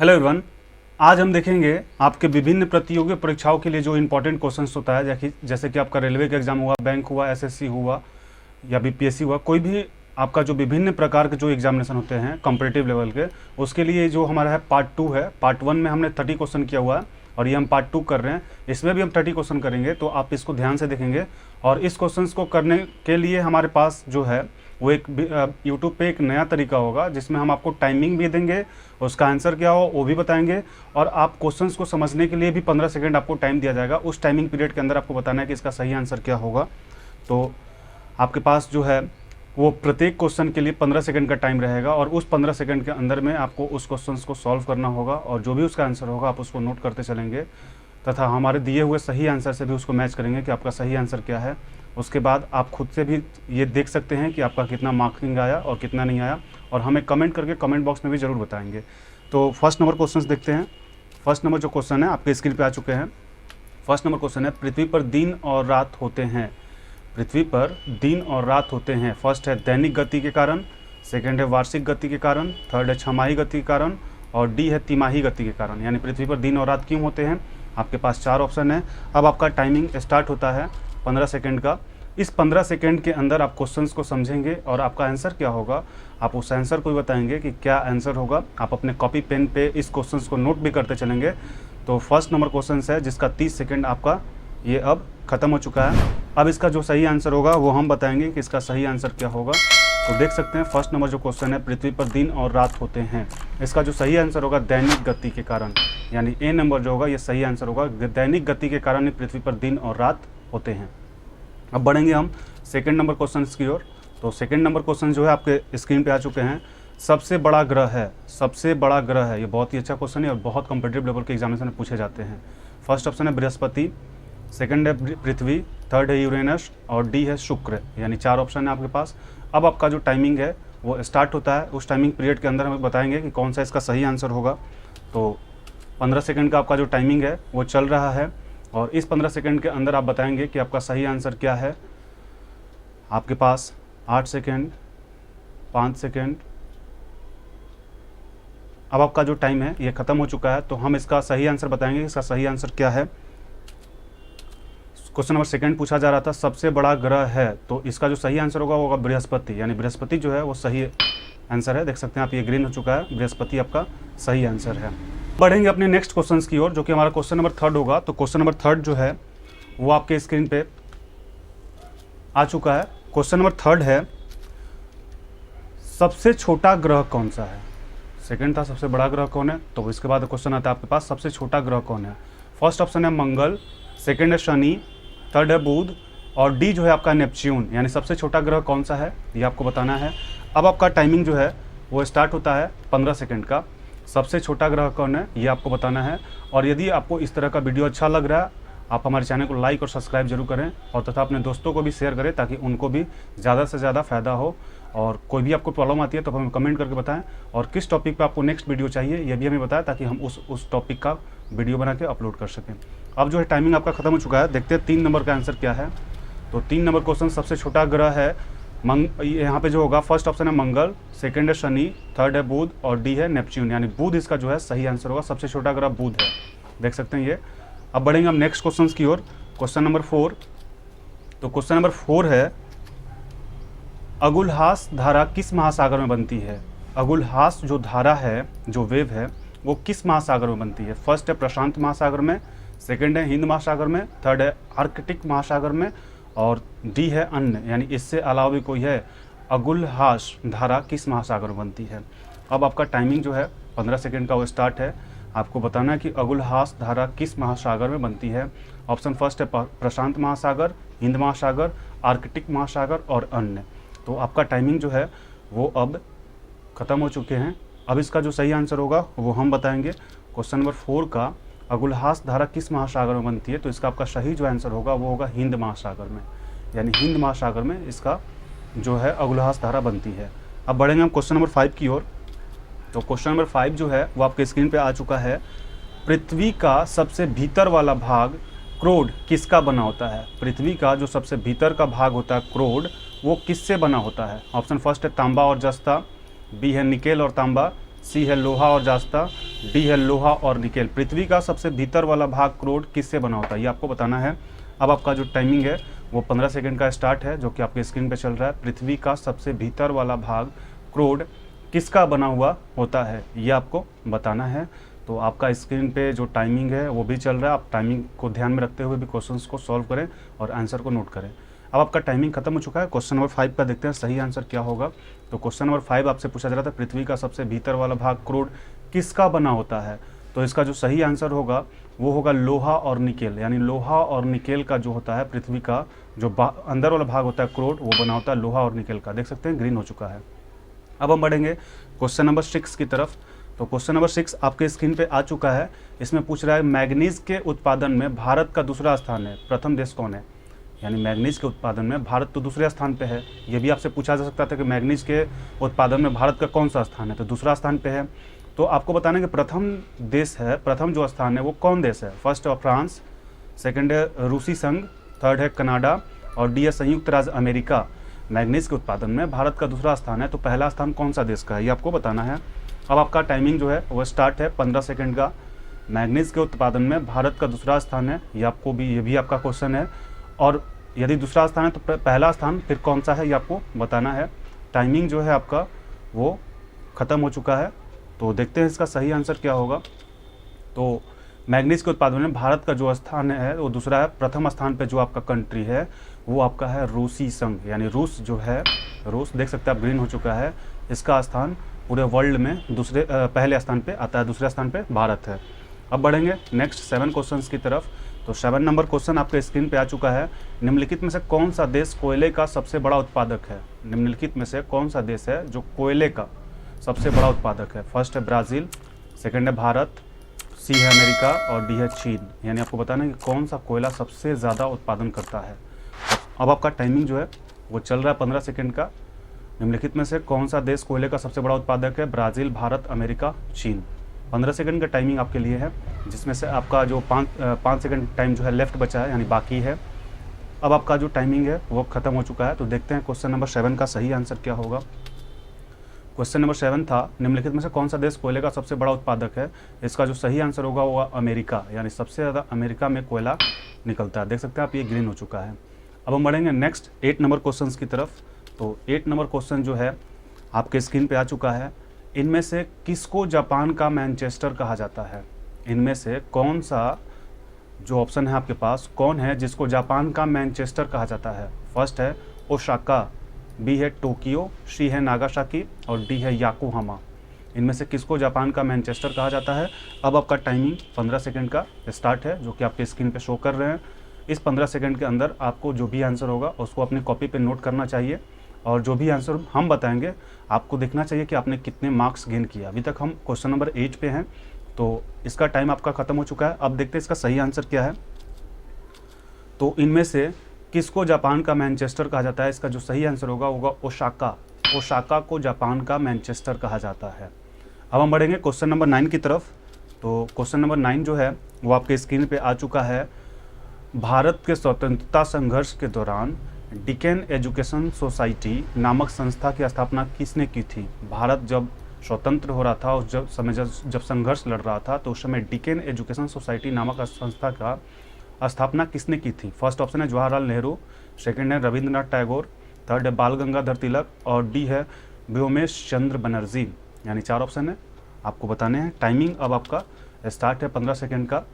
Hello everyone, आज हम देखेंगे आपके विभिन्न प्रतियोगी परीक्षाओं के लिए जो इम्पोर्टेंट क्वेश्चंस होता है, जैसे कि आपका रेलवे का एग्जाम हुआ, बैंक हुआ, एसएससी हुआ या बीपीएससी हुआ, कोई भी आपका जो विभिन्न प्रकार के जो एग्जामिनेशन होते हैं कॉम्पिटिटिव लेवल के, उसके लिए जो हमारा है पार्ट 2 है। पार्ट 1 में हमने 30 क्वेश्चन किया हुआ है और ये हम पार्ट 2 कर रहे हैं। इसमें भी हम 30 क्वेश्चन करेंगे, तो आप इसको ध्यान से देखेंगे। और इस क्वेश्चन को करने के लिए हमारे पास जो है वो एक यूट्यूब पे एक नया तरीका होगा, जिसमें हम आपको टाइमिंग भी देंगे, उसका आंसर क्या हो वो भी बताएंगे, और आप क्वेश्चंस को समझने के लिए भी 15 सेकंड आपको टाइम दिया जाएगा। उस टाइमिंग पीरियड के अंदर आपको बताना है कि इसका सही आंसर क्या होगा। तो आपके पास जो है वो प्रत्येक क्वेश्चन के लिए 15 सेकंड का टाइम रहेगा, और उस 15 सेकंड के अंदर में आपको उस क्वेश्चन को सॉल्व करना होगा, और जो भी उसका आंसर होगा आप उसको नोट करते चलेंगे तथा हमारे दिए हुए सही आंसर से भी उसको मैच करेंगे कि आपका सही आंसर क्या है। उसके बाद आप खुद से भी ये देख सकते हैं कि आपका कितना मार्किंग आया और कितना नहीं आया, और हमें कमेंट करके कमेंट बॉक्स में भी ज़रूर बताएंगे। तो फर्स्ट नंबर क्वेश्चन देखते हैं। फर्स्ट नंबर जो क्वेश्चन है आपके स्क्रीन पे आ चुके हैं। फर्स्ट नंबर क्वेश्चन है, पृथ्वी पर दिन और रात होते हैं। पृथ्वी पर दिन और रात होते हैं। फर्स्ट है दैनिक गति के कारण, सेकेंड है वार्षिक गति के कारण, थर्ड है छमाही गति के कारण, और डी है तिमाही गति के कारण। यानी पृथ्वी पर दिन और रात क्यों होते हैं। आपके पास 4 ऑप्शन है। अब आपका टाइमिंग स्टार्ट होता है 15 सेकंड का। इस 15 सेकंड के अंदर आप क्वेश्चंस को समझेंगे और आपका आंसर क्या होगा, आप उस आंसर को भी बताएंगे कि क्या आंसर होगा। आप अपने कॉपी पेन पे इस क्वेश्चंस को नोट भी करते चलेंगे। तो फर्स्ट नंबर क्वेश्चन है जिसका 30 सेकंड आपका ये अब ख़त्म हो चुका है। अब इसका जो सही आंसर होगा वो हम बताएंगे कि इसका सही आंसर क्या होगा। तो देख सकते हैं फर्स्ट नंबर जो क्वेश्चन है, पृथ्वी पर दिन और रात होते हैं, इसका जो सही आंसर होगा दैनिक गति के कारण, यानी ए नंबर जो होगा ये सही आंसर होगा। दैनिक गति के कारण ही पृथ्वी पर दिन और रात होते हैं। अब बढ़ेंगे हम सेकंड नंबर क्वेश्चन की ओर। तो सेकंड नंबर क्वेश्चन जो है आपके स्क्रीन पे आ चुके हैं। सबसे बड़ा ग्रह है, सबसे बड़ा ग्रह है, ये बहुत ही अच्छा क्वेश्चन है और बहुत कॉम्पिटिटिव लेवल के एग्जामिनेशन में पूछे जाते हैं। फर्स्ट ऑप्शन है बृहस्पति, सेकंड है पृथ्वी, थर्ड है यूरेनस, और डी है शुक्र। यानी 4 ऑप्शन है आपके पास। अब आपका जो टाइमिंग है वो स्टार्ट होता है। उस टाइमिंग पीरियड के अंदर हमें बताएंगे कि कौन सा इसका सही आंसर होगा। तो 15 सेकंड का आपका जो टाइमिंग है वो चल रहा है, और इस 15 सेकंड के अंदर आप बताएंगे कि आपका सही आंसर क्या है। आपके पास 8 सेकंड, 5 सेकंड। अब आपका जो टाइम है ये ख़त्म हो चुका है। तो हम इसका सही आंसर बताएंगे, इसका सही आंसर क्या है। क्वेश्चन नंबर सेकंड पूछा जा रहा था सबसे बड़ा ग्रह है, तो इसका जो सही आंसर होगा वो होगा बृहस्पति। यानी बृहस्पति जो है वो सही आंसर है। देख सकते हैं आप, ये ग्रीन हो चुका है, बृहस्पति आपका सही आंसर है। बढ़ेंगे अपने नेक्स्ट क्वेश्चन की ओर, जो कि हमारा क्वेश्चन नंबर 3 होगा। तो क्वेश्चन नंबर 3 जो है वो आपके स्क्रीन पे आ चुका है। क्वेश्चन नंबर 3 है, सबसे छोटा ग्रह कौन सा है। सेकंड था सबसे बड़ा ग्रह कौन है, तो इसके बाद क्वेश्चन आता है आपके पास सबसे छोटा ग्रह कौन है। फर्स्ट ऑप्शन है मंगल, सेकंड है शनि, थर्ड है बुध, और डी जो है आपका नेपच्यून। यानी सबसे छोटा ग्रह कौन सा है ये आपको बताना है। अब आपका टाइमिंग जो है वो स्टार्ट होता है 15 सेकंड का। सबसे छोटा ग्रह कौन है ये आपको बताना है। और यदि आपको इस तरह का वीडियो अच्छा लग रहा है, आप हमारे चैनल को लाइक और सब्सक्राइब जरूर करें, और तथा अपने दोस्तों को भी शेयर करें ताकि उनको भी ज़्यादा से ज़्यादा फ़ायदा हो। और कोई भी आपको प्रॉब्लम आती है तो हमें कमेंट करके बताएं, और किस टॉपिक पे आपको नेक्स्ट वीडियो चाहिए ये भी हमें बताएं, ताकि हम उस टॉपिक का वीडियो बना के अपलोड कर सकें। अब जो है टाइमिंग आपका ख़त्म हो चुका है। देखते हैं 3 नंबर का आंसर क्या है। तो 3 नंबर क्वेश्चन, सबसे छोटा ग्रह है यहाँ पे जो होगा फर्स्ट ऑप्शन है मंगल, सेकंड है शनि, थर्ड है बुध, और डी है नेपच्यून। यानी बुध इसका जो है सही आंसर होगा। सबसे छोटा ग्रह बुध है, देख सकते हैं ये। अब बढ़ेंगे हम नेक्स्ट क्वेश्चन की ओर। Question number 4। तो क्वेश्चन नंबर 4 है, अगुलहास धारा किस महासागर में बनती है। अगुलहास जो धारा है, जो वेव है, वो किस महासागर में बनती है। फर्स्ट है प्रशांत महासागर में, सेकंड है हिंद महासागर में, थर्ड है आर्कटिक महासागर में, और डी है अन्य। यानी इससे अलावा भी कोई है। अगुलहास धारा किस महासागर में बनती है। अब आपका टाइमिंग जो है 15 सेकंड का वो स्टार्ट है। आपको बताना है कि अगुलहास धारा किस महासागर में बनती है। ऑप्शन फर्स्ट है प्रशांत महासागर, हिंद महासागर, आर्कटिक महासागर और अन्य। तो आपका टाइमिंग जो है वो अब ख़त्म हो चुके हैं। अब इसका जो सही आंसर होगा वो हम बताएंगे। क्वेश्चन नंबर 4 का, अगुलहास धारा किस महासागर में बनती है, तो इसका आपका सही जो आंसर होगा वो होगा हिंद महासागर में। यानी हिंद महासागर में इसका जो है अगुलहास धारा बनती है। अब बढ़ेंगे हम क्वेश्चन नंबर 5 की ओर। तो क्वेश्चन नंबर 5 जो है वो आपके स्क्रीन पे आ चुका है। पृथ्वी का सबसे भीतर वाला भाग क्रोड किसका बना होता है। पृथ्वी का जो सबसे भीतर का भाग होता है क्रोड, वो किससे बना होता है। ऑप्शन फर्स्ट है तांबा और जस्ता, बी है निकेल और तांबा, सी है लोहा और जास्ता, डी है लोहा और निकेल। पृथ्वी का सबसे भीतर वाला भाग क्रोड किससे बना होता है, ये आपको बताना है। अब आपका जो टाइमिंग है वो 15 सेकंड का स्टार्ट है, जो कि आपके स्क्रीन पे चल रहा है। पृथ्वी का सबसे भीतर वाला भाग क्रोड किसका बना हुआ होता है, ये आपको बताना है। तो आपका स्क्रीन पे जो टाइमिंग है वो भी चल रहा है, आप टाइमिंग को ध्यान में रखते हुए भी क्वेश्चंस को सॉल्व करें और आंसर को नोट करें। अब आपका टाइमिंग खत्म हो चुका है। क्वेश्चन नंबर 5 का देखते हैं सही आंसर क्या होगा। तो क्वेश्चन नंबर 5 आपसे पूछा जा रहा था पृथ्वी का सबसे भीतर वाला भाग क्रोड किसका बना होता है। तो इसका जो सही आंसर होगा वो होगा लोहा और निकेल, यानी लोहा और निकेल का जो होता है पृथ्वी का जो अंदर वाला भाग होता है क्रोड, वो बना होता है लोहा और निकेल का। देख सकते हैं ग्रीन हो चुका है। अब हम बढ़ेंगे क्वेश्चन नंबर 6 की तरफ। तो क्वेश्चन नंबर 6 आपके स्क्रीन पे आ चुका है। इसमें पूछ रहा है मैग्नीज के उत्पादन में भारत का दूसरा स्थान है, प्रथम देश कौन है। यानी मैग्नीज के उत्पादन में भारत तो दूसरे स्थान पे है। ये भी आपसे पूछा जा सकता था कि मैग्नीज के उत्पादन में भारत का कौन सा स्थान है, तो दूसरा स्थान पे है। तो आपको बताना है कि प्रथम देश है, प्रथम जो स्थान है वो कौन देश है। फर्स्ट है फ्रांस, सेकंड है रूसी संघ, थर्ड है कनाडा और डी है संयुक्त राज्य अमेरिका। मैग्नीज के उत्पादन में भारत का दूसरा स्थान है, तो पहला स्थान कौन सा देश का है, ये आपको बताना है। अब आपका टाइमिंग जो है वो स्टार्ट है 15 सेकंड का। मैग्नीज के उत्पादन में भारत का दूसरा स्थान है, ये भी आपका क्वेश्चन है। और यदि दूसरा स्थान है तो पहला स्थान फिर कौन सा है, ये आपको बताना है। टाइमिंग जो है आपका वो ख़त्म हो चुका है। तो देखते हैं इसका सही आंसर क्या होगा। तो मैग्नीज के उत्पादन में भारत का जो स्थान है वो दूसरा है। प्रथम स्थान पे जो आपका कंट्री है वो आपका है रूसी संघ, यानी रूस जो है, रूस देख सकते हैं आप ग्रीन हो चुका है। इसका स्थान पूरे वर्ल्ड में पहले स्थान पे आता है, दूसरे स्थान पे भारत है। अब बढ़ेंगे नेक्स्ट 7 क्वेश्चंस की तरफ। तो 7 नंबर क्वेश्चन आपके स्क्रीन पे आ चुका है। निम्नलिखित में से कौन सा देश कोयले का सबसे बड़ा उत्पादक है। निम्नलिखित में से कौन सा देश है जो कोयले का सबसे बड़ा उत्पादक है। फर्स्ट है ब्राज़ील, सेकंड है भारत, सी है अमेरिका और डी है चीन। यानी आपको बताना है कि कौन सा कोयला सबसे ज़्यादा उत्पादन करता है। अब आपका टाइमिंग जो है वो चल रहा है 15 सेकंड का। निम्नलिखित में से कौन सा देश कोयले का सबसे बड़ा उत्पादक है। ब्राज़ील, भारत, अमेरिका, चीन। 15 सेकंड का टाइमिंग आपके लिए है, जिसमें से आपका जो 5 सेकंड टाइम जो है लेफ्ट बचा है, यानी बाकी है। अब आपका जो टाइमिंग है वो ख़त्म हो चुका है। तो देखते हैं क्वेश्चन नंबर 7 का सही आंसर क्या होगा। क्वेश्चन नंबर 7 था निम्नलिखित में से कौन सा देश कोयले का सबसे बड़ा उत्पादक है। इसका जो सही आंसर होगा वो अमेरिका, यानी सबसे ज़्यादा अमेरिका में कोयला निकलता है। देख सकते हैं आप, ये ग्रीन हो चुका है। अब हम बढ़ेंगे नेक्स्ट 8 नंबर क्वेश्चन की तरफ। तो 8 नंबर क्वेश्चन जो है आपके स्क्रीन पे आ चुका है। इनमें से किसको जापान का मैनचेस्टर कहा जाता है। इनमें से कौन सा जो ऑप्शन है आपके पास, कौन है जिसको जापान का मैनचेस्टर कहा जाता है। फर्स्ट है ओसाका, बी है टोक्यो, सी है नागासाकी और डी है याकोहामा। इनमें से किसको जापान का मैनचेस्टर कहा जाता है। अब आपका टाइमिंग 15 सेकंड का स्टार्ट है, जो कि आपके स्क्रीन पे शो कर रहे हैं। इस 15 सेकंड के अंदर आपको जो भी आंसर होगा उसको अपनी कॉपी पे नोट करना चाहिए, और जो भी आंसर हम बताएंगे आपको देखना चाहिए कि आपने कितने मार्क्स गेन किया। अभी तक हम क्वेश्चन नंबर 8 पे हैं, तो इसका टाइम आपका ख़त्म हो चुका है। अब देखते हैं इसका सही आंसर क्या है। तो इनमें से किसको जापान का मैनचेस्टर कहा जाता है। इसका जो सही आंसर होगा ओसाका। ओसाका को जापान का मैनचेस्टर कहा जाता है। अब हम बढ़ेंगे क्वेश्चन नंबर 9 की तरफ। तो क्वेश्चन नंबर 9 जो है वो आपके स्क्रीन पे आ चुका है। भारत के स्वतंत्रता संघर्ष के दौरान डिकेन एजुकेशन सोसाइटी नामक संस्था की स्थापना किसने की थी। भारत जब स्वतंत्र हो रहा था, उस जब संघर्ष लड़ रहा था, तो उस समय डिकेन एजुकेशन सोसाइटी नामक संस्था का स्थापना किसने की थी। फर्स्ट ऑप्शन है जवाहरलाल नेहरू, सेकंड है रविंद्रनाथ टैगोर, थर्ड है बाल गंगाधर तिलक और डी है व्योमेश चंद्र बनर्जी। यानी 4 ऑप्शन है, आपको बताने हैं। टाइमिंग अब आपका स्टार्ट है 15 सेकंड का।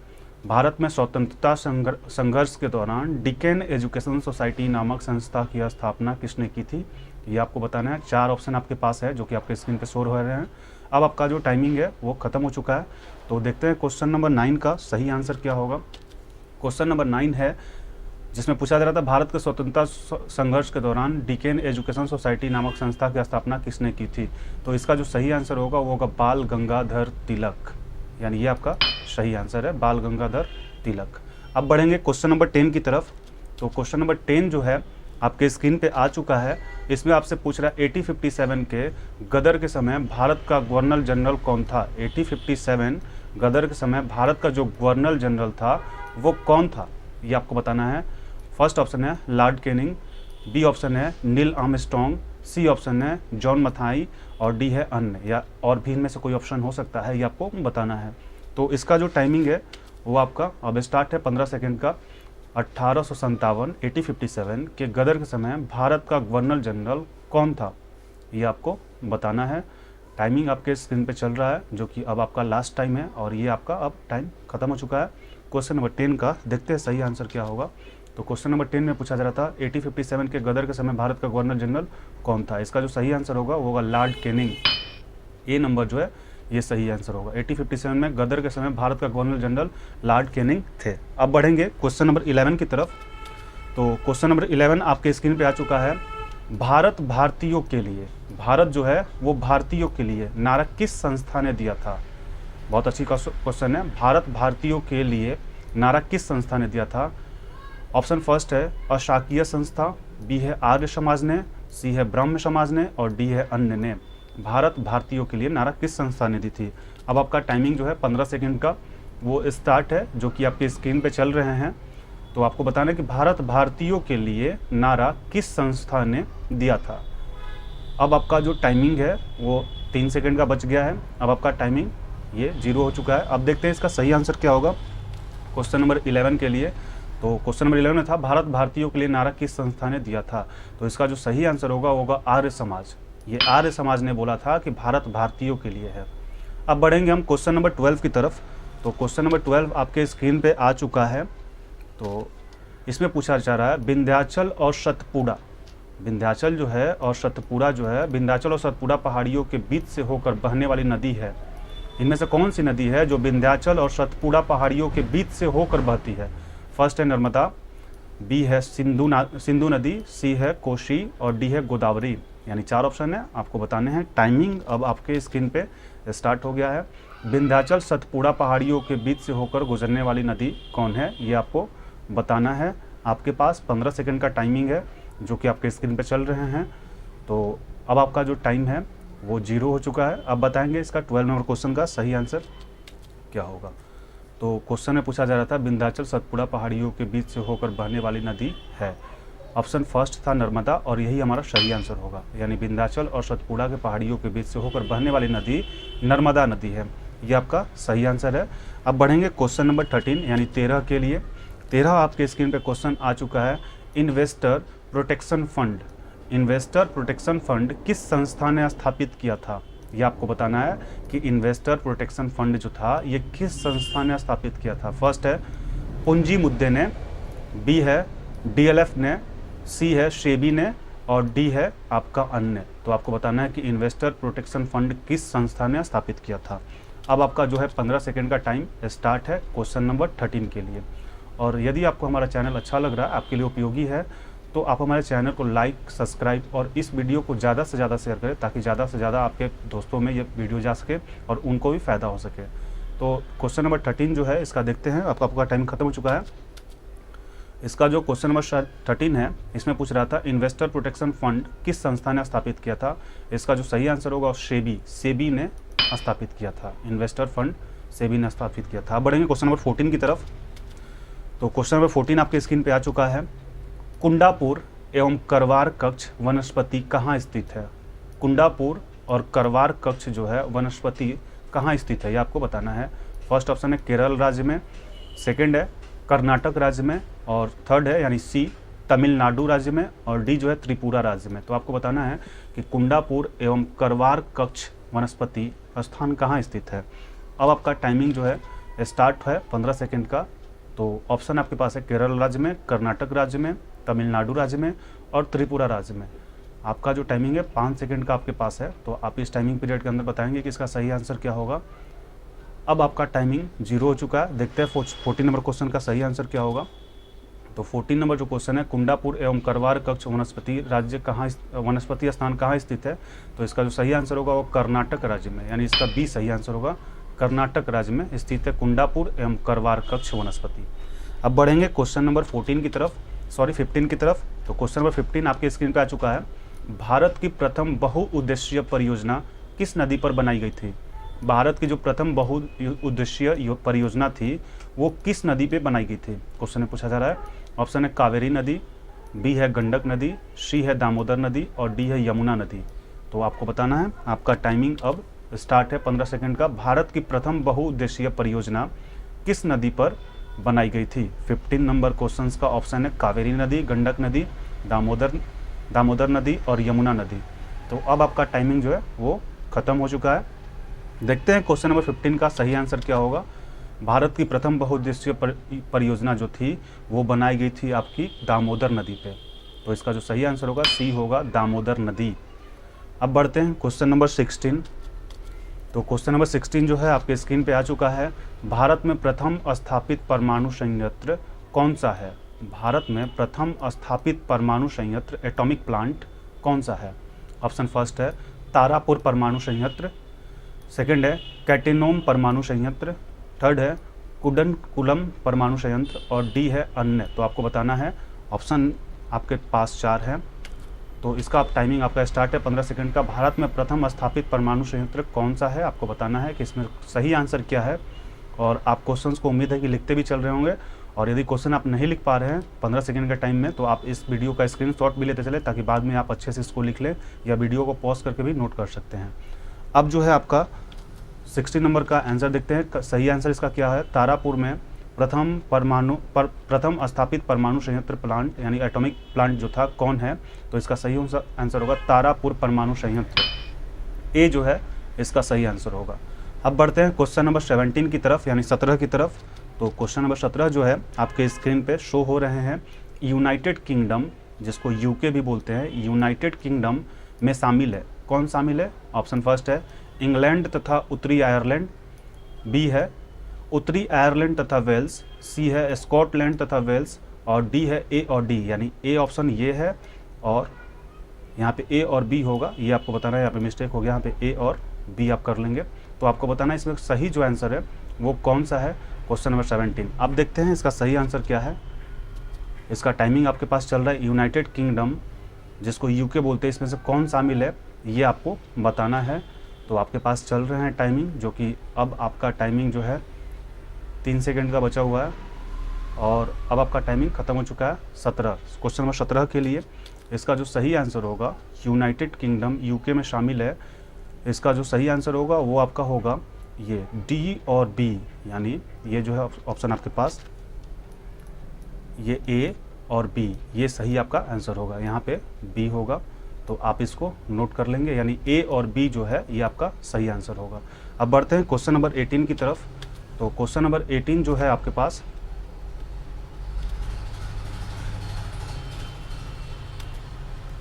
भारत में स्वतंत्रता संघर्ष के दौरान डिकेन एजुकेशन सोसाइटी नामक संस्था की स्थापना किसने की थी, ये आपको बताना है। 4 ऑप्शन आपके पास है जो कि आपके स्क्रीन पे शो हो रहे हैं। अब आपका जो टाइमिंग है वो ख़त्म हो चुका है। तो देखते हैं क्वेश्चन नंबर 9 का सही आंसर क्या होगा। क्वेश्चन नंबर 9 है जिसमें पूछा जा रहा था भारत के स्वतंत्रता संघर्ष के दौरान डिकेन एजुकेशन सोसाइटी नामक संस्था की स्थापना किसने की थी। तो इसका जो सही आंसर होगा वो होगा बाल गंगाधर तिलक, यानी ये आपका सही आंसर है, बाल गंगाधर तिलक। अब बढ़ेंगे क्वेश्चन नंबर 10 की तरफ। तो क्वेश्चन नंबर 10 जो है आपके स्क्रीन पे आ चुका है। इसमें आपसे पूछ रहा है 1857 के गदर के समय भारत का गवर्नर जनरल कौन था। 1857 गदर के समय भारत का जो गवर्नर जनरल था वो कौन था, ये आपको बताना है। फर्स्ट ऑप्शन है लॉर्ड कैनिंग, बी ऑप्शन है नील आर्मस्ट्रॉन्ग, सी ऑप्शन है जॉन मथाई और डी है अन्य, या और भी इनमें से कोई ऑप्शन हो सकता है, ये आपको बताना है। तो इसका जो टाइमिंग है वो आपका अब स्टार्ट है 15 सेकेंड का। 1857 के गदर के समय भारत का गवर्नर जनरल कौन था, ये आपको बताना है। टाइमिंग आपके स्क्रीन पे चल रहा है, जो कि अब आपका लास्ट टाइम है और ये आपका अब टाइम खत्म हो चुका है। क्वेश्चन नंबर 10 का देखते हैं सही आंसर क्या होगा। तो क्वेश्चन नंबर 10 में पूछा जा रहा था 1857 के गदर के समय भारत का गवर्नर जनरल कौन था। इसका जो सही आंसर होगा वो होगा लॉर्ड कैनिंग। ये नंबर जो है ये सही आंसर होगा। 1857 में गदर के समय भारत का गवर्नर जनरल लॉर्ड कैनिंग थे। अब बढ़ेंगे क्वेश्चन नंबर 11 की तरफ। तो क्वेश्चन नंबर 11 आपके स्क्रीन पे आ चुका है। भारत भारतीयों के लिए, भारत जो है वो भारतीयों के लिए नारा किस संस्था ने दिया था। बहुत अच्छी क्वेश्चन है। भारत भारतीयों के लिए नारा किस संस्था ने दिया था। ऑप्शन फर्स्ट है अशाकीय संस्था, बी है आर्य समाज ने, सी है ब्रह्म समाज ने और डी है अन्य ने। भारत भारतीयों के लिए नारा किस संस्था ने दी थी। अब आपका टाइमिंग जो है 15 सेकंड का वो स्टार्ट है, जो कि आपके स्क्रीन पे चल रहे हैं। तो आपको बताना है कि भारत भारतीयों के लिए नारा किस संस्था ने दिया था। अब आपका जो टाइमिंग है वो 3 सेकंड का बच गया है। अब आपका टाइमिंग ये 0 हो चुका है। अब देखते हैं इसका सही आंसर क्या होगा क्वेश्चन नंबर 11 के लिए। तो क्वेश्चन नंबर 11 में था भारत भारतीयों के लिए नारा किस संस्था ने दिया था। तो इसका जो सही आंसर होगा आर्य समाज। ये आर्य समाज ने बोला था कि भारत भारतीयों के लिए है। अब बढ़ेंगे हम क्वेश्चन नंबर 12 की तरफ। तो क्वेश्चन नंबर 12 आपके स्क्रीन पे आ चुका है। तो इसमें पूछा जा रहा है विंध्याचल और सतपुड़ा, विंध्याचल जो है और सतपुड़ा जो है, विंध्याचल और सतपुड़ा पहाड़ियों के बीच से होकर बहने वाली नदी है। इनमें से कौन सी नदी है जो विंध्याचल और सतपुड़ा पहाड़ियों के बीच से होकर बहती है। फर्स्ट है नर्मदा, बी है सिंधु नदी, सी है कोशी और डी है गोदावरी। यानी 4 ऑप्शन है, आपको बताने हैं। टाइमिंग अब आपके स्क्रीन पे स्टार्ट हो गया है। विंध्याचल सतपुड़ा पहाड़ियों के बीच से होकर गुजरने वाली नदी कौन है, ये आपको बताना है। आपके पास 15 सेकंड का टाइमिंग है, जो कि आपके स्क्रीन पे चल रहे हैं। तो अब आपका जो टाइम है वो 0 हो चुका है। अब बताएंगे इसका 12 नंबर क्वेश्चन का सही आंसर क्या होगा। तो क्वेश्चन में पूछा जा रहा था विंध्याचल सतपुड़ा पहाड़ियों के बीच से होकर बहने वाली नदी है। ऑप्शन फर्स्ट था नर्मदा और यही हमारा सही आंसर होगा। यानी विंध्याचल और सतपुड़ा के पहाड़ियों के बीच से होकर बहने वाली नदी नर्मदा नदी है। ये आपका सही आंसर है। अब बढ़ेंगे क्वेश्चन नंबर 13 यानी 13 के लिए। 13 आपके स्क्रीन पे क्वेश्चन आ चुका है। Investor protection fund, investor protection fund किस संस्था ने स्थापित किया था। ये आपको बताना है कि इन्वेस्टर प्रोटेक्शन फंड जो था ये किस संस्था ने स्थापित किया था। फर्स्ट है पूंजी मुद्दे ने, बी है डीएलएफ ने, सी है सेबी ने और डी है आपका अन्य। तो आपको बताना है कि इन्वेस्टर प्रोटेक्शन फंड किस संस्था ने स्थापित किया था। अब आपका जो है 15 सेकंड का टाइम स्टार्ट है क्वेश्चन नंबर 13 के लिए। और यदि आपको हमारा चैनल अच्छा लग रहा है, आपके लिए उपयोगी है, तो आप हमारे चैनल को लाइक, सब्सक्राइब और इस वीडियो को ज़्यादा से ज़्यादा शेयर करें, ताकि ज़्यादा से ज़्यादा आपके दोस्तों में ये वीडियो जा सके और उनको भी फ़ायदा हो सके। तो क्वेश्चन नंबर 13 जो है इसका देखते हैं। आपका टाइम खत्म हो चुका है। इसका जो क्वेश्चन नंबर 13 है इसमें पूछ रहा था इन्वेस्टर प्रोटेक्शन फंड किस संस्था ने स्थापित किया था। इसका जो सही आंसर होगा सेबी, सेबी ने स्थापित किया था। इन्वेस्टर फंड सेबी ने स्थापित किया था। अब बढ़ेंगे क्वेश्चन नंबर 14 की तरफ। तो क्वेश्चन नंबर 14 आपके स्क्रीन पे आ चुका है। कुंडापुर एवं करवार कक्ष वनस्पति कहाँ स्थित है। कुंडापुर और करवार कक्ष जो है वनस्पति कहाँ स्थित है, ये आपको बताना है। फर्स्ट ऑप्शन है केरल राज्य में, सेकंड है कर्नाटक राज्य में और थर्ड है यानी सी तमिलनाडु राज्य में और डी जो है त्रिपुरा राज्य में। तो आपको बताना है कि कुंडापुर एवं करवार कक्ष वनस्पति स्थान कहाँ स्थित है। अब आपका टाइमिंग जो है स्टार्ट है 15 सेकंड का। तो ऑप्शन आपके पास है केरल राज्य में, कर्नाटक राज्य में, तमिलनाडु राज्य में और त्रिपुरा राज्य में। आपका जो टाइमिंग है 5 सेकंड का आपके पास है। तो आप इस टाइमिंग पीरियड के अंदर बताएंगे कि इसका सही आंसर क्या होगा। अब आपका टाइमिंग 0 हो चुका है। देखते हैं 14 नंबर क्वेश्चन का सही आंसर क्या होगा। तो 14 नंबर जो क्वेश्चन है कुंडापुर एवं करवार कक्ष वनस्पति राज्य कहाँ, वनस्पति स्थान कहाँ स्थित है। तो इसका जो सही आंसर होगा वो कर्नाटक राज्य में, यानी इसका बी सही आंसर होगा। कर्नाटक राज्य में स्थित है कुंडापुर एवं करवार कक्ष वनस्पति। अब बढ़ेंगे क्वेश्चन नंबर 15 की तरफ। तो क्वेश्चन नंबर 15 आपके स्क्रीन पे आ चुका है। भारत की प्रथम बहुउद्देशीय परियोजना किस नदी पर बनाई गई थी। भारत की जो प्रथम बहुउद्देशीय परियोजना थी वो किस नदी पे बनाई गई थी, क्वेश्चन में पूछा जा रहा है। ऑप्शन है कावेरी नदी, बी है गंडक नदी, सी है दामोदर नदी और डी है यमुना नदी। तो आपको बताना है। आपका टाइमिंग अब स्टार्ट है 15 सेकंड का। भारत की प्रथम बहुउद्देशीय परियोजना किस नदी पर बनाई गई थी? 15 नंबर क्वेश्चंस का ऑप्शन है कावेरी नदी, गंडक नदी, दामोदर नदी और यमुना नदी। तो अब आपका टाइमिंग जो है वो ख़त्म हो चुका है। देखते हैं क्वेश्चन नंबर 15 का सही आंसर क्या होगा। भारत की प्रथम बहुउद्देशीय परियोजना जो थी वो बनाई गई थी आपकी दामोदर नदी पे। तो इसका जो सही आंसर होगा सी होगा, दामोदर नदी। अब बढ़ते हैं क्वेश्चन नंबर 16। तो क्वेश्चन नंबर 16 जो है आपके स्क्रीन पे आ चुका है। भारत में प्रथम स्थापित परमाणु संयंत्र कौन सा है? भारत में प्रथम स्थापित परमाणु संयंत्र एटॉमिक प्लांट कौन सा है? ऑप्शन फर्स्ट है तारापुर परमाणु संयंत्र, सेकंड है कैटेनोम परमाणु संयंत्र, थर्ड है कुडनकुलम परमाणु संयंत्र और डी है अन्य। तो आपको बताना है। ऑप्शन आपके पास 4 है। तो इसका आप टाइमिंग आपका स्टार्ट है 15 सेकंड का। भारत में प्रथम स्थापित परमाणु संयंत्र कौन सा है? आपको बताना है कि इसमें सही आंसर क्या है। और आप क्वेश्चंस को उम्मीद है कि लिखते भी चल रहे होंगे। और यदि क्वेश्चन आप नहीं लिख पा रहे हैं 15 सेकंड का टाइम में, तो आप इस वीडियो का स्क्रीनशॉट भी लेते चले, ताकि बाद में आप अच्छे से इसको लिख लें या वीडियो को पॉज करके भी नोट कर सकते हैं। अब जो है आपका 16 नंबर का आंसर देखते हैं। सही आंसर इसका क्या है? तारापुर में प्रथम स्थापित परमाणु संयंत्र प्लांट यानी एटॉमिक प्लांट जो था कौन है? तो इसका सही आंसर होगा तारापुर परमाणु संयंत्र। ए जो है इसका सही आंसर होगा। अब बढ़ते हैं क्वेश्चन नंबर 17 की तरफ यानी 17 की तरफ। तो क्वेश्चन नंबर 17 जो है आपके स्क्रीन पे शो हो रहे हैं। यूनाइटेड किंगडम, जिसको यूके भी बोलते हैं, यूनाइटेड किंगडम में शामिल है। कौन शामिल है? ऑप्शन फर्स्ट है इंग्लैंड तथा उत्तरी आयरलैंड, बी है उत्तरी आयरलैंड तथा वेल्स, सी है स्कॉटलैंड तथा वेल्स और डी है ए और डी। यानी ए ऑप्शन ये है और यहाँ पे ए और बी होगा, ये आपको बताना है। यहाँ पे मिस्टेक हो गया, यहाँ पे ए और बी आप कर लेंगे। तो आपको बताना है इसमें सही जो आंसर है वो कौन सा है। क्वेश्चन नंबर 17 अब देखते हैं इसका सही आंसर क्या है। इसका टाइमिंग आपके पास चल रहा है। यूनाइटेड किंगडम, जिसको यूके बोलते हैं, इसमें से कौन शामिल है ये आपको बताना है। तो आपके पास चल रहे हैं टाइमिंग, जो कि अब आपका टाइमिंग जो है 3 सेकंड का बचा हुआ है और अब आपका टाइमिंग ख़त्म हो चुका है। 17 क्वेश्चन नंबर 17 के लिए इसका जो सही आंसर होगा, यूनाइटेड किंगडम यूके में शामिल है, इसका जो सही आंसर होगा वो आपका होगा ये डी और बी। यानी ये जो है ऑप्शन आपके पास, ये ए और बी, ये सही आपका आंसर होगा। यहाँ पे बी होगा, तो आप इसको नोट कर लेंगे। यानी ए और बी जो है ये आपका सही आंसर होगा। अब बढ़ते हैं क्वेश्चन नंबर 18 की तरफ। तो क्वेश्चन नंबर 18 जो है आपके पास,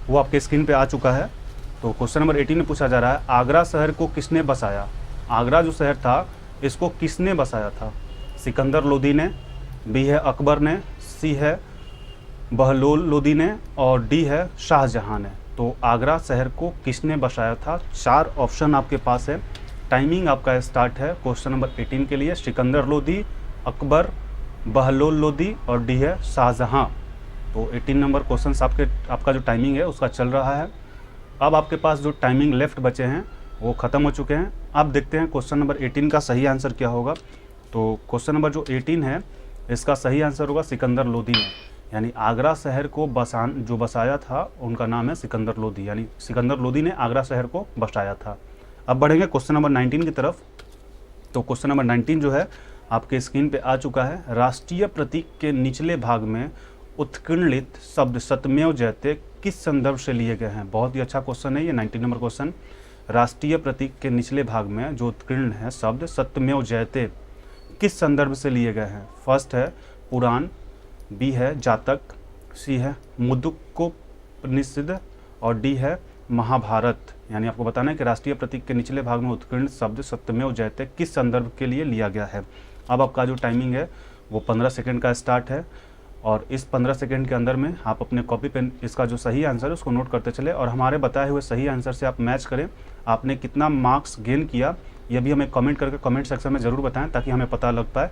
वो आपके स्क्रीन पे आ चुका है। तो क्वेश्चन नंबर 18 में पूछा जा रहा है आगरा शहर को किसने बसाया? आगरा जो शहर था इसको किसने बसाया था? सिकंदर लोदी ने, बी है अकबर ने, सी है बहलोल लोदी ने और डी है शाहजहां ने। तो आगरा शहर को किसने बसाया था? 4 ऑप्शन आपके पास है। टाइमिंग आपका स्टार्ट है क्वेश्चन नंबर 18 के लिए। सिकंदर लोदी, अकबर, बहलोल लोदी और डी है शाहजहां। तो 18 नंबर क्वेश्चन आपका जो टाइमिंग है उसका चल रहा है। अब आपके पास जो टाइमिंग लेफ्ट बचे हैं वो ख़त्म हो चुके हैं। अब देखते हैं क्वेश्चन नंबर 18 का सही आंसर क्या होगा। तो क्वेश्चन नंबर जो 18 है इसका सही आंसर होगा सिकंदर लोदी ने। यानी आगरा शहर को जो बसाया था उनका नाम है सिकंदर लोदी, यानी सिकंदर लोदी ने आगरा शहर को बसाया था। अब बढ़ेंगे क्वेश्चन नंबर 19 की तरफ। तो क्वेश्चन नंबर 19 जो है आपके स्क्रीन पे आ चुका है। राष्ट्रीय प्रतीक के निचले भाग में उत्कीर्णित शब्द सत्यमेव जयते किस संदर्भ से लिए गए हैं? बहुत ही अच्छा क्वेश्चन है ये 19 नंबर क्वेश्चन। राष्ट्रीय प्रतीक के निचले भाग में जो उत्कीर्ण है शब्द सत्यमेव जयते किस संदर्भ से लिए गए हैं? फर्स्ट है पुराण, बी है जातक, सी है मुद्गलोपनिषद और डी है महाभारत। यानी आपको बताना है कि राष्ट्रीय प्रतीक के निचले भाग में उत्कीर्ण शब्द सत्यमेव जयते किस संदर्भ के लिए लिया गया है। अब आपका जो टाइमिंग है वो 15 सेकंड का स्टार्ट है और इस 15 सेकंड के अंदर में आप अपने कॉपी पेन इसका जो सही आंसर है उसको नोट करते चले और हमारे बताए हुए सही आंसर से आप मैच करें। आपने कितना मार्क्स गेन किया ये भी हमें कमेंट करके कमेंट सेक्शन में ज़रूर बताएं ताकि हमें पता लग पाए।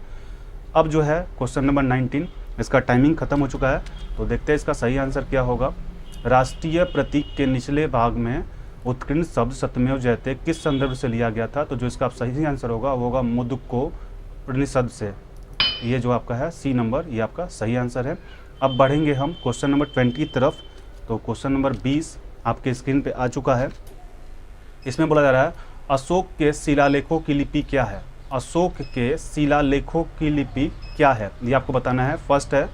अब जो है क्वेश्चन नंबर 19 इसका टाइमिंग ख़त्म हो चुका है। तो देखते हैं इसका सही आंसर क्या होगा। राष्ट्रीय प्रतीक के निचले भाग में उत्कीर्ण शब्द सत्यमेव जयते किस संदर्भ से लिया गया था? तो जो इसका सही आंसर होगा वो होगा मुद्गलोपनिषद से। ये जो आपका है सी नंबर, ये आपका सही आंसर है। अब बढ़ेंगे हम क्वेश्चन नंबर 20 की तरफ। तो क्वेश्चन नंबर 20 आपके स्क्रीन पे आ चुका है। इसमें बोला जा रहा है अशोक के शिलालेखों की लिपि क्या है। अशोक के शिलालेखों की लिपि क्या है, ये आपको बताना है। फर्स्ट है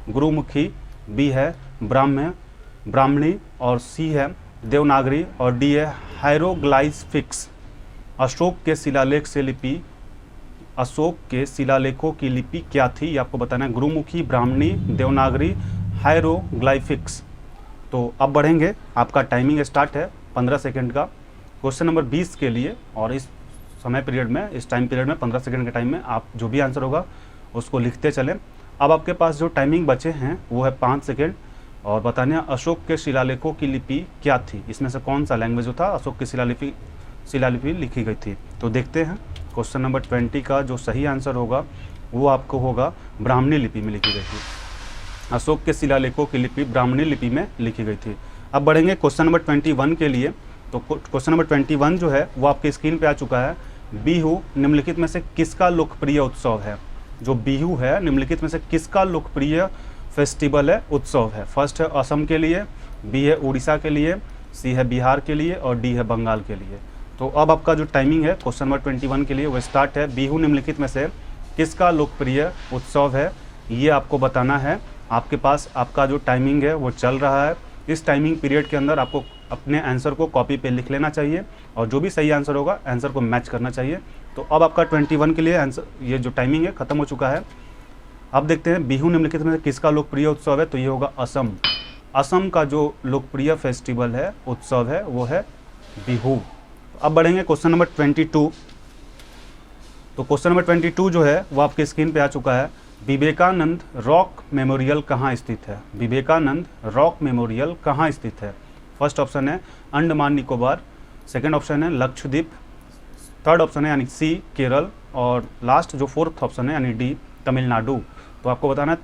गुरुमुखी, बी है ब्राह्मणी, और सी है देवनागरी, और डी है हायरोग्लाइफिक्स। अशोक के शिलालेख से लिपि, अशोक के शिलालेखों की लिपि क्या थी, ये आपको बताना है। गुरुमुखी, ब्राह्मणी, देवनागरी, हायरोग्लाइफिक्स। तो अब बढ़ेंगे, आपका टाइमिंग स्टार्ट है 15 सेकंड का क्वेश्चन नंबर 20 के लिए। और इस समय पीरियड में, इस टाइम पीरियड में 15 सेकंड के टाइम में आप जो भी आंसर होगा उसको लिखते चलें। अब आपके पास जो टाइमिंग बचे हैं वो है 5 सेकंड, और बताने अशोक के शिलालेखों की लिपि क्या थी, इसमें से कौन सा लैंग्वेज जो था अशोक की शिलालिपि लिखी गई थी। तो देखते हैं क्वेश्चन नंबर 20 का जो सही आंसर होगा वो आपको होगा ब्राह्मणी लिपि में लिखी गई थी। अशोक के शिलालेखों की लिपि ब्राह्मणी लिपि में लिखी गई थी। अब बढ़ेंगे क्वेश्चन नंबर 21 के लिए। तो क्वेश्चन नंबर 21 जो है वो आपके स्क्रीन पे आ चुका है। बिहू निम्नलिखित में से किसका लोकप्रिय उत्सव है। जो बिहू है निम्नलिखित में से किसका लोकप्रिय फेस्टिवल है, उत्सव है। फर्स्ट है असम के लिए, बी है उड़ीसा के लिए, सी है बिहार के लिए, और डी है बंगाल के लिए। तो अब आपका जो टाइमिंग है क्वेश्चन नंबर 21 के लिए वो स्टार्ट है। बिहू निम्नलिखित में से किसका लोकप्रिय उत्सव है, ये आपको बताना है। आपके पास आपका जो टाइमिंग है वो चल रहा है। इस टाइमिंग पीरियड के अंदर आपको अपने आंसर को कॉपी पे लिख लेना चाहिए, और जो भी सही आंसर होगा आंसर को मैच करना चाहिए। तो अब आपका 21 के लिए आंसर, ये जो टाइमिंग है ख़त्म हो चुका है। अब देखते हैं बिहू निम्नलिखित में से किसका लोकप्रिय उत्सव है। तो ये होगा असम। असम का जो लोकप्रिय फेस्टिवल है, उत्सव है, वो है बिहू। अब बढ़ेंगे क्वेश्चन नंबर 22। तो क्वेश्चन नंबर 22 जो है वो आपके स्क्रीन पे आ चुका है। विवेकानंद रॉक मेमोरियल कहाँ स्थित है। विवेकानंद रॉक मेमोरियल कहाँ स्थित है। फर्स्ट ऑप्शन है अंडमान निकोबार, सेकंड ऑप्शन है लक्षद्वीप, थर्ड ऑप्शन है यानी सी केरल, और लास्ट जो फोर्थ ऑप्शन है यानी डी तमिलनाडु। तो आपको बताना है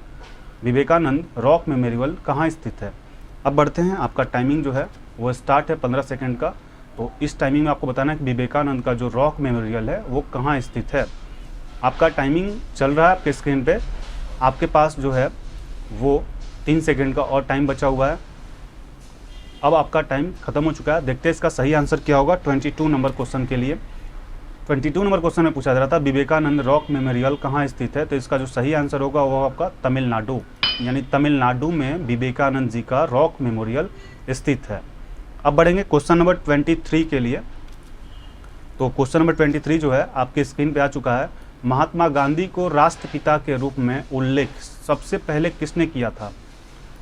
विवेकानंद रॉक मेमोरियल कहाँ स्थित है। अब बढ़ते हैं, आपका टाइमिंग जो है वो स्टार्ट है 15 सेकंड का। तो इस टाइमिंग में आपको बताना है कि विवेकानंद का जो रॉक मेमोरियल है वो कहाँ स्थित है। आपका टाइमिंग चल रहा है आपके स्क्रीन पे। आपके पास जो है वो 3 सेकंड का और टाइम बचा हुआ है। अब आपका टाइम खत्म हो चुका है। देखते हैं इसका सही आंसर क्या होगा 22 नंबर क्वेश्चन के लिए। 22 नंबर क्वेश्चन में पूछा जा रहा था विवेकानंद रॉक मेमोरियल कहाँ स्थित है। तो इसका जो सही आंसर होगा वो आपका तमिलनाडु, यानी तमिलनाडु में विवेकानंद जी का रॉक मेमोरियल स्थित है। अब बढ़ेंगे क्वेश्चन नंबर 23 के लिए। तो क्वेश्चन नंबर 23 जो है आपके स्क्रीन पे आ चुका है। महात्मा गांधी को राष्ट्रपिता के रूप में उल्लेख सबसे पहले किसने किया था।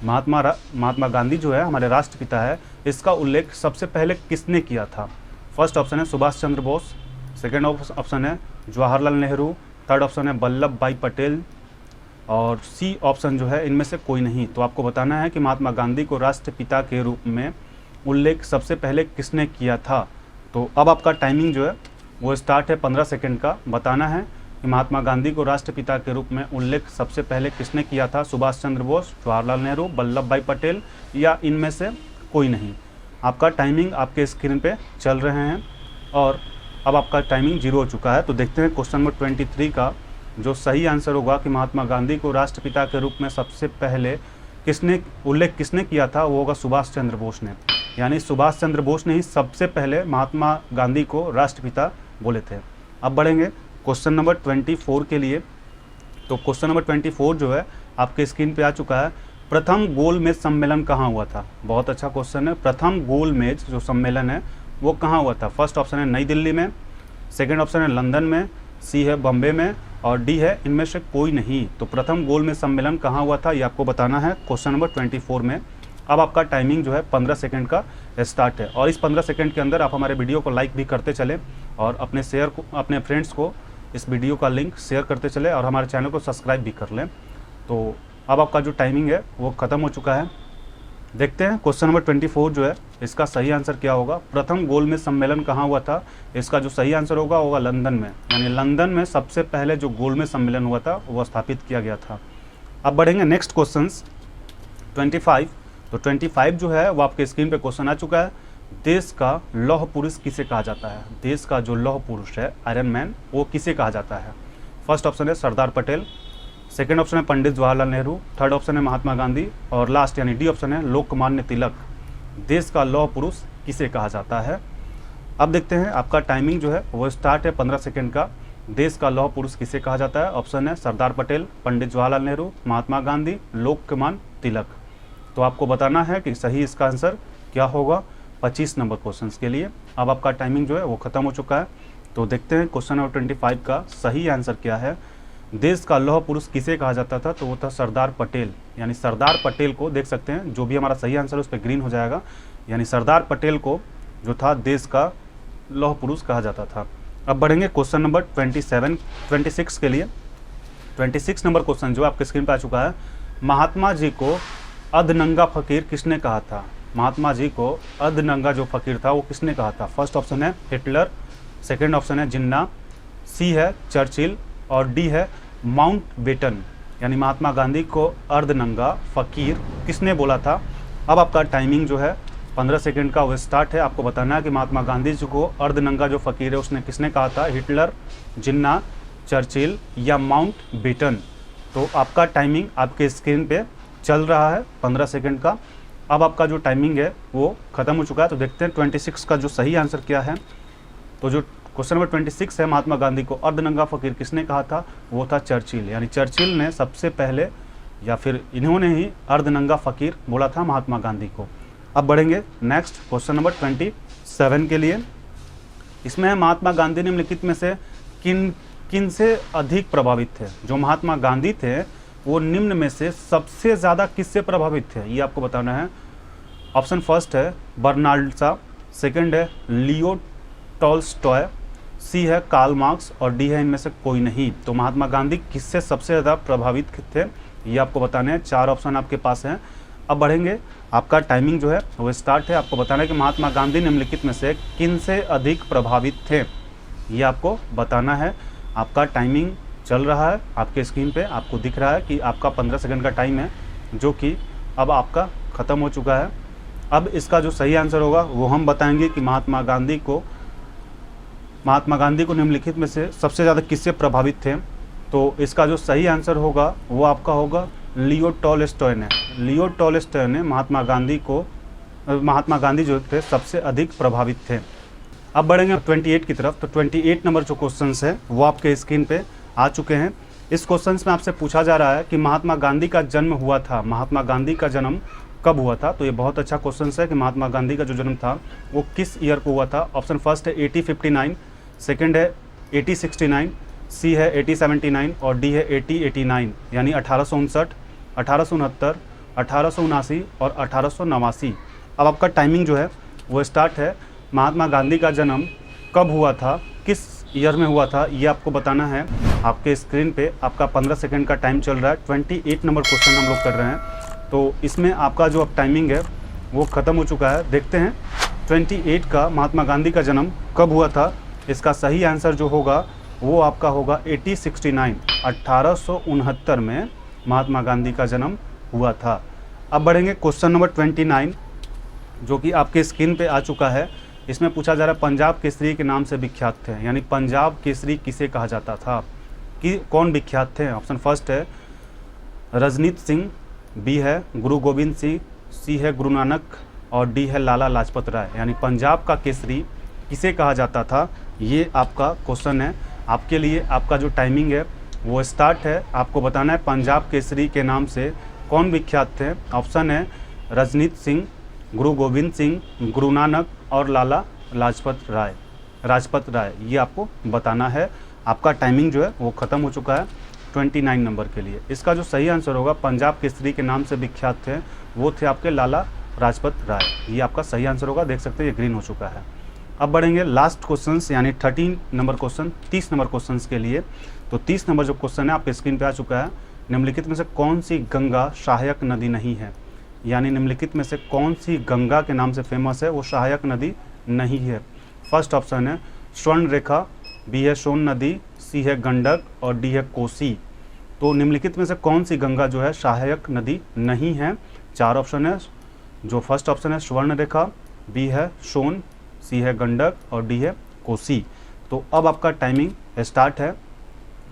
महात्मा गांधी जो है हमारे राष्ट्रपिता है, इसका उल्लेख सबसे पहले किसने किया था। फर्स्ट ऑप्शन है सुभाष चंद्र बोस, सेकेंड ऑप्शन है जवाहरलाल नेहरू, थर्ड ऑप्शन है वल्लभ भाई पटेल, और सी ऑप्शन जो है इनमें से कोई नहीं। तो आपको बताना है कि महात्मा गांधी को राष्ट्रपिता के रूप में उल्लेख सबसे पहले किसने किया था। तो अब आपका टाइमिंग जो है वो स्टार्ट है 15 सेकंड का। बताना है कि महात्मा गांधी को राष्ट्रपिता के रूप में उल्लेख सबसे पहले किसने किया था। सुभाष चंद्र बोस, जवाहरलाल नेहरू, वल्लभ भाई पटेल, या इनमें से कोई नहीं। आपका टाइमिंग आपके स्क्रीन पे चल रहे हैं, और अब आपका टाइमिंग 0 हो चुका है। तो देखते हैं क्वेश्चन नंबर 23 का जो सही आंसर होगा कि महात्मा गांधी को राष्ट्रपिता के रूप में सबसे पहले उल्लेख किसने किया था, वो होगा सुभाष चंद्र बोस ने। यानी सुभाष चंद्र बोस ने ही सबसे पहले महात्मा गांधी को राष्ट्रपिता बोले थे। अब बढ़ेंगे क्वेश्चन नंबर 24 के लिए। तो क्वेश्चन नंबर 24 जो है आपके स्क्रीन पे आ चुका है। प्रथम गोलमेज सम्मेलन कहाँ हुआ था। बहुत अच्छा क्वेश्चन है। प्रथम गोलमेज जो सम्मेलन है वो कहाँ हुआ था। फर्स्ट ऑप्शन है नई दिल्ली में, सेकेंड ऑप्शन है लंदन में, सी है बॉम्बे में, और डी है इनमें से कोई नहीं। तो प्रथम गोलमेज सम्मेलन कहाँ हुआ था ये आपको बताना है क्वेश्चन नंबर 24 में। अब आपका टाइमिंग जो है 15 सेकंड का स्टार्ट है, और इस 15 सेकंड के अंदर आप हमारे वीडियो को लाइक भी करते चले, और अपने फ्रेंड्स को इस वीडियो का लिंक शेयर करते चले, और हमारे चैनल को सब्सक्राइब भी कर लें। तो अब आपका जो टाइमिंग है वो ख़त्म हो चुका है। देखते हैं क्वेश्चन नंबर 24 जो है इसका सही आंसर क्या होगा। प्रथम गोलमेज सम्मेलन कहाँ हुआ था। इसका जो सही आंसर होगा लंदन में, यानी लंदन में सबसे पहले जो गोलमेज सम्मेलन हुआ था वो स्थापित किया गया था। अब बढ़ेंगे नेक्स्ट क्वेश्चन 25। तो 25 जो है वो आपके स्क्रीन पे क्वेश्चन आ चुका है। देश का लौह पुरुष किसे कहा जाता है। देश का जो लौह पुरुष है, आयरन मैन, वो किसे कहा जाता है। फर्स्ट ऑप्शन है सरदार पटेल, सेकंड ऑप्शन है पंडित जवाहरलाल नेहरू, थर्ड ऑप्शन है महात्मा गांधी, और लास्ट यानी डी ऑप्शन है लोकमान्य तिलक। देश का लौह पुरुष किसे कहा जाता है? अब देखते हैं आपका टाइमिंग जो है वो स्टार्ट है 15 सेकंड का। देश का लौह पुरुष किसे कहा जाता है? ऑप्शन है सरदार पटेल, पंडित जवाहरलाल नेहरू, महात्मा गांधी, लोकमान्य तिलक। तो आपको बताना है कि सही इसका आंसर क्या होगा 25 नंबर क्वेश्चन के लिए। अब आपका टाइमिंग जो है वो खत्म हो चुका है। तो देखते हैं क्वेश्चन नंबर 25 का सही आंसर क्या है। देश का लौह पुरुष किसे कहा जाता था? तो वो था सरदार पटेल। यानी सरदार पटेल को देख सकते हैं, जो भी हमारा सही आंसर है उस पर ग्रीन हो जाएगा। यानी सरदार पटेल को जो था देश का लौह पुरुष कहा जाता था। अब बढ़ेंगे क्वेश्चन नंबर 26 के लिए। 26 नंबर क्वेश्चन जो आपके स्क्रीन पर आ चुका है। महात्मा जी को अधनंगा फकीर किसने कहा था? महात्मा जी को अधनंगा जो फकीर था वो किसने कहा था? फर्स्ट ऑप्शन है हिटलर, सेकंड ऑप्शन है जिन्ना, सी है चर्चिल और डी है माउंटबेटन। यानी महात्मा गांधी को अर्धनंगा फकीर किसने बोला था? अब आपका टाइमिंग जो है 15 सेकंड का वो स्टार्ट है। आपको बताना है कि महात्मा गांधी जी को अर्धनंगा जो फकीर है उसने किसने कहा था? हिटलर, जिन्ना, चर्चिल या माउंटबेटन। तो आपका टाइमिंग आपके स्क्रीन पे चल रहा है 15 सेकंड का। अब आपका जो टाइमिंग है वो ख़त्म हो चुका है। तो देखते हैं 26 का जो सही आंसर क्या है। तो जो क्वेश्चन नंबर 26 है, महात्मा गांधी को अर्धनंगा फकीर किसने कहा था? वो था चर्चिल। यानी चर्चिल ने सबसे पहले या फिर इन्होंने ही अर्धनंगा फकीर बोला था महात्मा गांधी को। अब बढ़ेंगे नेक्स्ट क्वेश्चन नंबर 27 के लिए। इसमें है महात्मा गांधी निम्नलिखित में से किन से अधिक प्रभावित थे? जो महात्मा गांधी थे वो निम्न में से सबसे ज़्यादा किससे प्रभावित थे, ये आपको बताना है। ऑप्शन फर्स्ट है बर्नार्ड शा, सेकंड है लियो टॉल्स्टॉय, सी है कार्ल मार्क्स और डी है इनमें से कोई नहीं। तो महात्मा गांधी किससे सबसे ज़्यादा प्रभावित थे ये आपको बताने हैं। 4 ऑप्शन आपके पास हैं। अब बढ़ेंगे, आपका टाइमिंग जो है वो स्टार्ट है। आपको बताना है कि महात्मा गांधी निम्नलिखित में से किन से अधिक प्रभावित थे, ये आपको बताना है। आपका टाइमिंग चल रहा है आपके स्क्रीन पे, आपको दिख रहा है कि आपका 15 सेकंड का टाइम है जो कि अब आपका ख़त्म हो चुका है। अब इसका जो सही आंसर होगा वो हम बताएंगे कि महात्मा गांधी को निम्नलिखित में से सबसे ज़्यादा किससे प्रभावित थे। तो इसका जो सही आंसर होगा वो आपका होगा लियो टॉल्स्टॉय ने। लियो टॉल्स्टॉय ने महात्मा गांधी जो थे सबसे अधिक प्रभावित थे। अब बढ़ेंगे 28 की तरफ। तो 28 नंबर जो क्वेश्चन है वो आपके स्क्रीन पे आ चुके हैं। इस क्वेश्चन में आपसे पूछा जा रहा है कि महात्मा गांधी का जन्म हुआ था, महात्मा गांधी का जन्म कब हुआ था? तो ये बहुत अच्छा क्वेश्चन है कि महात्मा गांधी का जो जन्म था वो किस ईयर को हुआ था। ऑप्शन फर्स्ट है 1859, सेकंड है 1869, सी है 1879 और डी है 1889। यानी 1859, 1869, 1879 और 1889। अब आपका टाइमिंग जो है वो स्टार्ट है। महात्मा गांधी का जन्म कब हुआ था, किस ईयर में हुआ था, ये आपको बताना है। आपके स्क्रीन पे आपका 15 सेकंड का टाइम चल रहा है। 28 नंबर क्वेश्चन हम लोग कर रहे हैं। तो इसमें आपका जो अब टाइमिंग है वो ख़त्म हो चुका है। देखते हैं 28 का महात्मा गांधी का जन्म कब हुआ था। इसका सही आंसर जो होगा वो आपका होगा 1869, 1869 में महात्मा गांधी का जन्म हुआ था। अब बढ़ेंगे क्वेश्चन नंबर 29 जो कि आपके स्क्रीन पे आ चुका है। इसमें पूछा जा रहा है पंजाब केसरी के नाम से विख्यात थे। यानी पंजाब केसरी किसे कहा जाता था, कि कौन विख्यात थे? ऑप्शन फर्स्ट है रजनीत सिंह, बी है गुरु गोविंद सिंह, सी है गुरु नानक और डी है लाला लाजपत राय। यानी पंजाब का केसरी किसे कहा जाता था, ये आपका क्वेश्चन है। आपके लिए आपका जो टाइमिंग है वो स्टार्ट है। आपको बताना है पंजाब केसरी के नाम से कौन विख्यात थे। ऑप्शन है रजनीत सिंह, गुरु गोविंद सिंह, गुरु नानक और लाला लाजपत राय। ये आपको बताना है। आपका टाइमिंग जो है वो ख़त्म हो चुका है 29 नंबर के लिए। इसका जो सही आंसर होगा पंजाब केसरी के नाम से विख्यात थे वो थे आपके लाला लाजपत राय। ये आपका सही आंसर होगा। देख सकते हैं ये ग्रीन हो चुका है। अब बढ़ेंगे लास्ट क्वेश्चन यानी 13 नंबर क्वेश्चन, 30 नंबर क्वेश्चन के लिए। तो 30 नंबर जो क्वेश्चन है आपके स्क्रीन पे आ चुका है। निम्नलिखित में से कौन सी गंगा सहायक नदी नहीं है? यानी निम्नलिखित में से कौन सी गंगा के नाम से फेमस है वो सहायक नदी नहीं है। फर्स्ट ऑप्शन है स्वर्ण रेखा, बी है सोन नदी, सी है गंडक और डी है कोसी। तो निम्नलिखित में से कौन सी गंगा जो है सहायक नदी नहीं है? 4 ऑप्शन है। जो फर्स्ट ऑप्शन है स्वर्ण रेखा, बी है सोन, सी है गंडक और डी है कोसी। तो अब आपका टाइमिंग स्टार्ट है।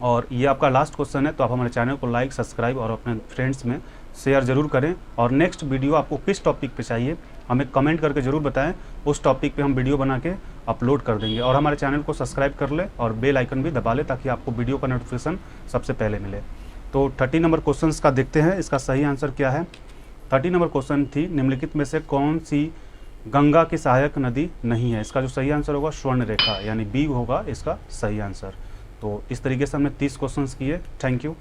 और ये आपका लास्ट क्वेश्चन है, तो आप हमारे चैनल को लाइक, सब्सक्राइब और अपने फ्रेंड्स में शेयर ज़रूर करें। और नेक्स्ट वीडियो आपको किस टॉपिक पे चाहिए हमें कमेंट करके ज़रूर बताएं, उस टॉपिक पे हम वीडियो बना के अपलोड कर देंगे। और हमारे चैनल को सब्सक्राइब कर लें और बेल आइकन भी दबा लें ताकि आपको वीडियो का नोटिफिकेशन सबसे पहले मिले। तो 30 नंबर क्वेश्चन का देखते हैं, इसका सही आंसर क्या है। 30 नंबर क्वेश्चन थी, निम्नलिखित में से कौन सी गंगा की सहायक नदी नहीं है। इसका जो सही आंसर होगा स्वर्ण रेखा, यानी बी होगा इसका सही आंसर। तो इस तरीके से हमने 30 क्वेश्चंस किए। Thank you.